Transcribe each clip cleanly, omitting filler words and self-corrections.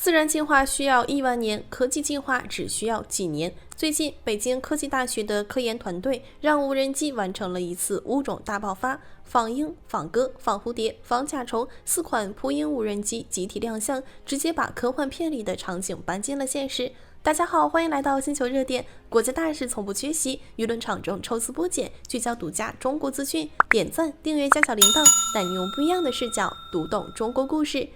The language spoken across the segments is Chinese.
自然进化需要1万年，科技进化只需要几年。最近，北京科技大学的科研团队让无人机完成了一次物种大爆发，仿鹰、仿鸽、仿蝴蝶、仿甲虫4款扑鹰无人机集体亮相，直接把科幻片里的场景搬进了现实。大家好，欢迎来到星球热点，国家大事从不缺席，舆论场中抽丝剥茧，聚焦独家中国资讯，点赞、订阅加小铃铛，带你用不一样的视角读懂中国故事。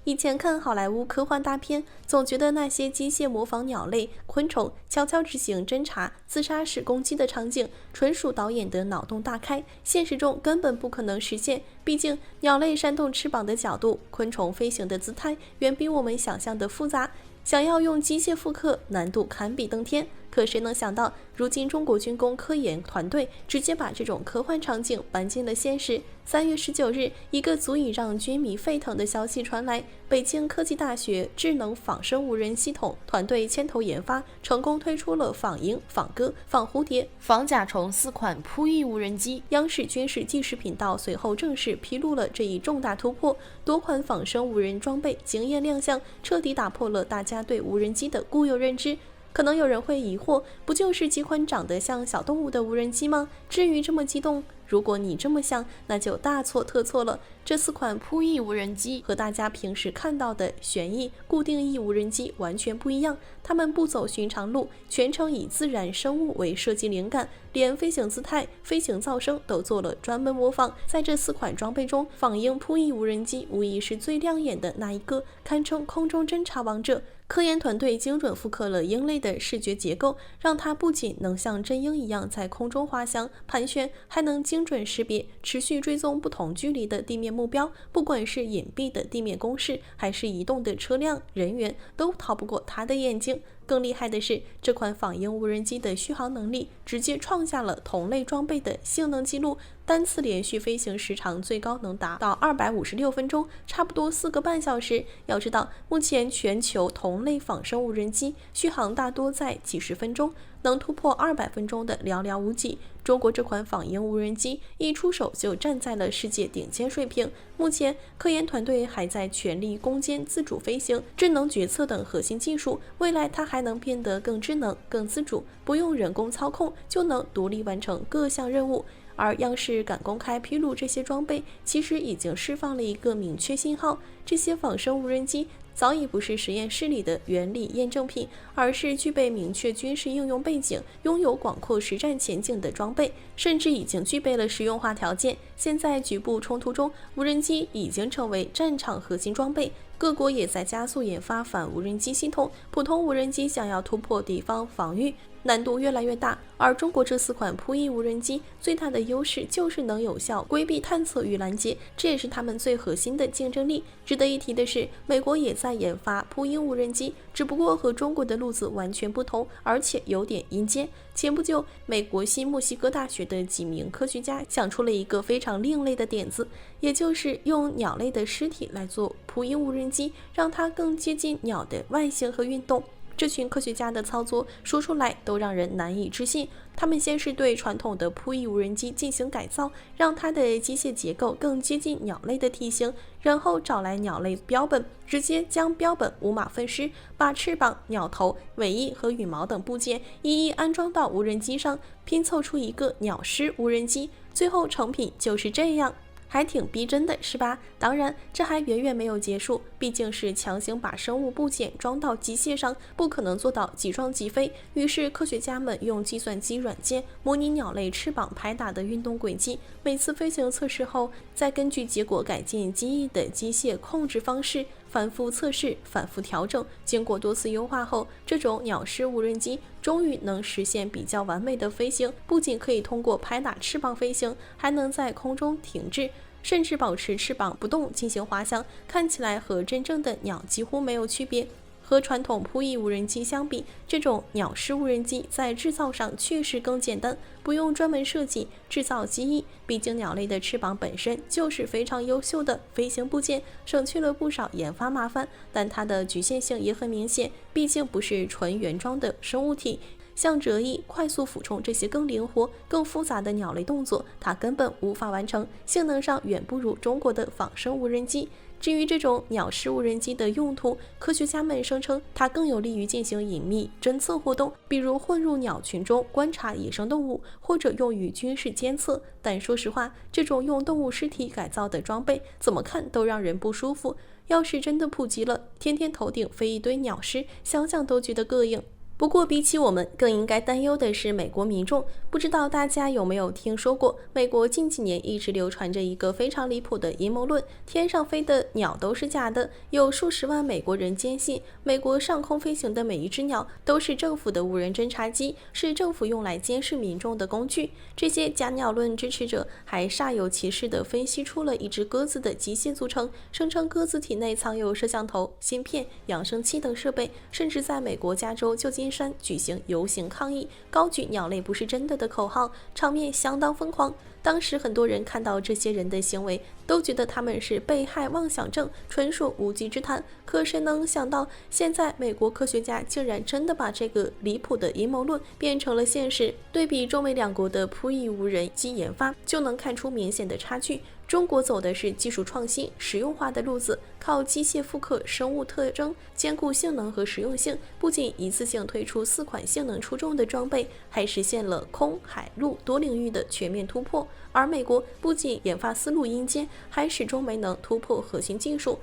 以前看好莱坞科幻大片，总觉得那些机械模仿鸟类、昆虫，悄悄执行侦察、自杀式攻击的场景，纯属导演的脑洞大开，现实中根本不可能实现。毕竟，鸟类扇动翅膀的角度，昆虫飞行的姿态，远比我们想象的复杂。想要用机械复刻，难度堪比登天。可谁能想到，如今中国军工科研团队直接把这种科幻场景搬进了现实。3月19日，一个足以让军迷沸腾的消息传来：北京科技大学智能仿生无人系统团队牵头研发，成功推出了仿鹰、仿鸽、仿蝴蝶、仿甲虫4款扑翼无人机。央视军事纪实频道随后正式披露了这一重大突破，多款仿生无人装备惊艳亮相，彻底打破了大家对无人机的固有认知。可能有人会疑惑，不就是几款长得像小动物的无人机吗？至于这么激动？如果你这么想，那就大错特错了。这4款扑翼无人机和大家平时看到的旋翼、固定翼无人机完全不一样，它们不走寻常路，全程以自然生物为设计灵感，连飞行姿态、飞行噪声都做了专门模仿。在这4款装备中，仿鹰扑翼无人机无疑是最亮眼的那一个，堪称空中侦察王者。科研团队精准复刻了鹰类的视觉结构，让它不仅能像真鹰一样在空中滑翔、盘旋，还能精准识别、持续追踪不同距离的地面目标。不管是隐蔽的地面工事，还是移动的车辆、人员，都逃不过它的眼睛。更厉害的是，这款仿鹰无人机的续航能力直接创下了同类装备的性能记录，单次连续飞行时长最高能达到256分钟，差不多4个半小时。要知道，目前全球同类仿生无人机续航大多在几十分钟，能突破200分钟的寥寥无几。中国这款仿鹰无人机一出手就站在了世界顶尖水平。目前，科研团队还在全力攻坚自主飞行、智能决策等核心技术，未来它还能变得更智能、更自主，不用人工操控就能独立完成各项任务。而央视敢公开披露这些装备，其实已经释放了一个明确信号：这些仿生无人机早已不是实验室里的原理验证品，而是具备明确军事应用背景、拥有广阔实战前景的装备，甚至已经具备了实用化条件。现在局部冲突中，无人机已经成为战场核心装备。各国也在加速研发反无人机系统，普通无人机想要突破敌方防御，难度越来越大。而中国这4款扑翼无人机最大的优势就是能有效规避探测与拦截，这也是他们最核心的竞争力。值得一提的是，美国也在研发扑鹰无人机，只不过和中国的路子完全不同，而且有点阴间。前不久，美国新墨西哥大学的几名科学家想出了一个非常另类的点子，也就是用鸟类的尸体来做扑鹰无人机，让它更接近鸟的外形和运动。这群科学家的操作说出来都让人难以置信。他们先是对传统的扑翼无人机进行改造，让它的机械结构更接近鸟类的体型，然后找来鸟类标本，直接将标本五马分尸，把翅膀、鸟头、尾翼和羽毛等部件一一安装到无人机上，拼凑出一个鸟尸无人机。最后成品就是这样。还挺逼真的是吧？当然，这还远远没有结束，毕竟是强行把生物部件装到机械上，不可能做到即装即飞。于是科学家们用计算机软件模拟鸟类翅膀拍打的运动轨迹，每次飞行测试后，再根据结果改进机翼的机械控制方式，反复测试，反复调整。经过多次优化后，这种鸟尸无人机终于能实现比较完美的飞行，不仅可以通过拍打翅膀飞行，还能在空中停滞，甚至保持翅膀不动进行滑翔，看起来和真正的鸟几乎没有区别。和传统扑翼无人机相比，这种鸟式无人机在制造上确实更简单，不用专门设计制造机翼。毕竟鸟类的翅膀本身就是非常优秀的飞行部件，省去了不少研发麻烦。但它的局限性也很明显，毕竟不是纯原装的生物体。像折翼、快速俯冲这些更灵活、更复杂的鸟类动作，它根本无法完成，性能上远不如中国的仿生无人机。至于这种鸟式无人机的用途，科学家们声称它更有利于进行隐秘侦测活动，比如混入鸟群中观察野生动物，或者用于军事监测。但说实话，这种用动物尸体改造的装备怎么看都让人不舒服。要是真的普及了，天天头顶飞一堆鸟尸，想想都觉得膈应。不过比起我们，更应该担忧的是美国民众。不知道大家有没有听说过，美国近几年一直流传着一个非常离谱的阴谋论，天上飞的鸟都是假的。有数十万美国人坚信，美国上空飞行的每一只鸟都是政府的无人侦察机，是政府用来监视民众的工具。这些假鸟论支持者还煞有其事地分析出了一只鸽子的机械组成，声称鸽子体内藏有摄像头、芯片、扬声器等设备，甚至在美国加州旧金山举行游行抗议，高举鸟类不是真的的口号，场面相当疯狂。当时很多人看到这些人的行为，都觉得他们是被害妄想症，纯属无稽之谈。可谁能想到，现在美国科学家竟然真的把这个离谱的阴谋论变成了现实。对比中美两国的扑翼无人机研发，就能看出明显的差距。中国走的是技术创新、实用化的路子，靠机械复刻生物特征，兼顾性能和实用性，不仅一次性推出4款性能出众的装备，还实现了空、海、陆多领域的全面突破。而美国不仅研发思路阴间，还始终没能突破核心技术。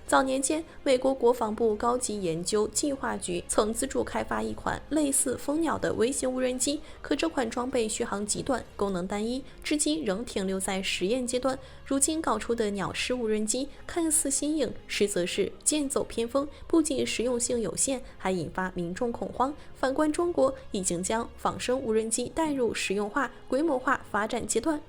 早年间，美国国防部高级研究计划局曾资助开发一款类似蜂鸟的微型无人机，可这款装备续航极短，功能单一，至今仍停留在实验阶段。如今搞出的鸟式无人机看似新颖，实则是剑走偏锋，不仅实用性有限，还引发民众恐慌。反观中国，已经将仿生无人机带入实用化、规模化发展阶段。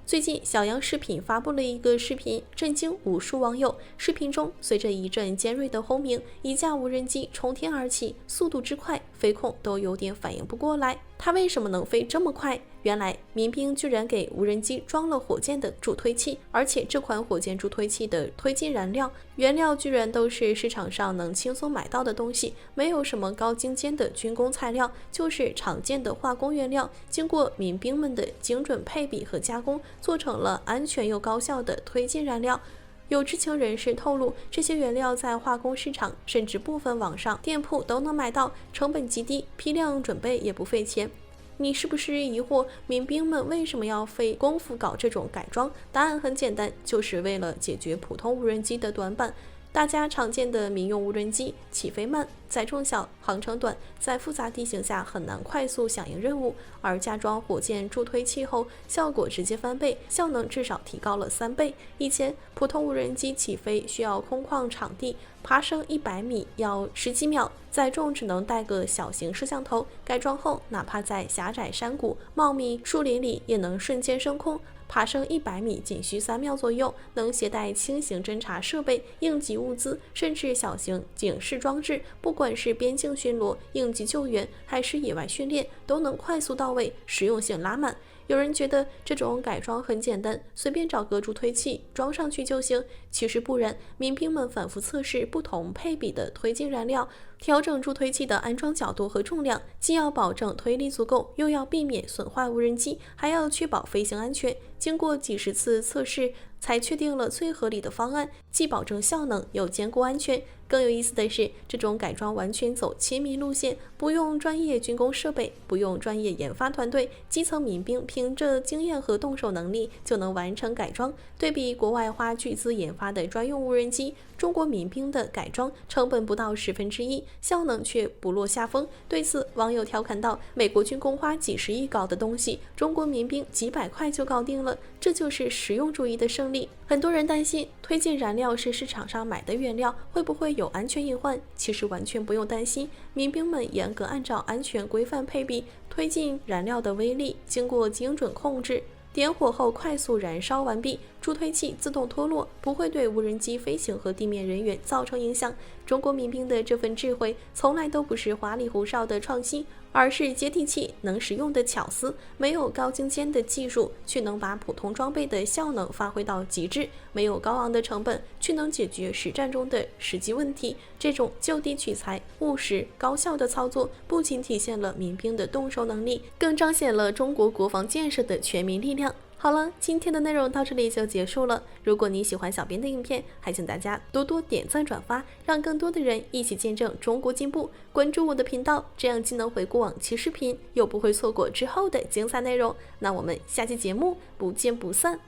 最近，小羊视频发布了一个视频，震惊无数网友。视频中，随着一阵尖锐的轰鸣，一架无人机冲天而起，速度之快，飞控都有点反应不过来。它为什么能飞这么快？原来，民兵居然给无人机装了火箭的助推器，而且这款火箭助推器的推进燃料原料居然都是市场上能轻松买到的东西，没有什么高精尖的军工材料，就是常见的化工原料，经过民兵们的精准配比和加工，做成了安全又高效的推进燃料。有知情人士透露，这些原料在化工市场甚至部分网上店铺都能买到，成本极低，批量准备也不费钱。你是不是疑惑民兵们为什么要费功夫搞这种改装？答案很简单，就是为了解决普通无人机的短板。大家常见的民用无人机起飞慢、载重小、航程短，在复杂地形下很难快速响应任务，而加装火箭助推器后，效果直接翻倍，效能至少提高了3倍。以前普通无人机起飞需要空旷场地，爬升100米要10几秒，载重只能带个小型摄像头。改装后，哪怕在狭窄山谷、茂密树林里，也能瞬间升空。爬升100米仅需3秒左右，能携带轻型侦察设备、应急物资，甚至小型警示装置。不管是边境巡逻、应急救援，还是野外训练，都能快速到位，实用性拉满。有人觉得这种改装很简单，随便找个助推器装上去就行。其实不然，民兵们反复测试不同配比的推进燃料，调整助推器的安装角度和重量，既要保证推力足够，又要避免损坏无人机，还要确保飞行安全。经过几十次测试，才确定了最合理的方案，既保证效能，又兼顾安全。更有意思的是，这种改装完全走亲民路线，不用专业军工设备，不用专业研发团队，基层民兵凭着经验和动手能力就能完成改装。对比国外花巨资研发的专用无人机，中国民兵的改装成本不到1/10，效能却不落下风。对此，网友调侃道：“美国军工花几十亿搞的东西，中国民兵几百块就搞定了，这就是实用主义的胜利。”很多人担心推进燃料是市场上买的原料，会不会有安全隐患？其实完全不用担心，民兵们严格按照安全规范配比推进燃料的威力，经过精准控制，点火后快速燃烧完毕，助推器自动脱落，不会对无人机飞行和地面人员造成影响。中国民兵的这份智慧从来都不是花里胡哨的创新，而是接地气、能实用的巧思。没有高精尖的技术，却能把普通装备的效能发挥到极致；没有高昂的成本，却能解决实战中的实际问题。这种就地取材、务实、高效的操作，不仅体现了民兵的动手能力，更彰显了中国国防建设的全民力量。好了，今天的内容到这里就结束了。如果你喜欢小编的影片，还请大家多多点赞转发，让更多的人一起见证中国进步。关注我的频道，这样既能回顾往期视频，又不会错过之后的精彩内容。那我们下期节目不见不散。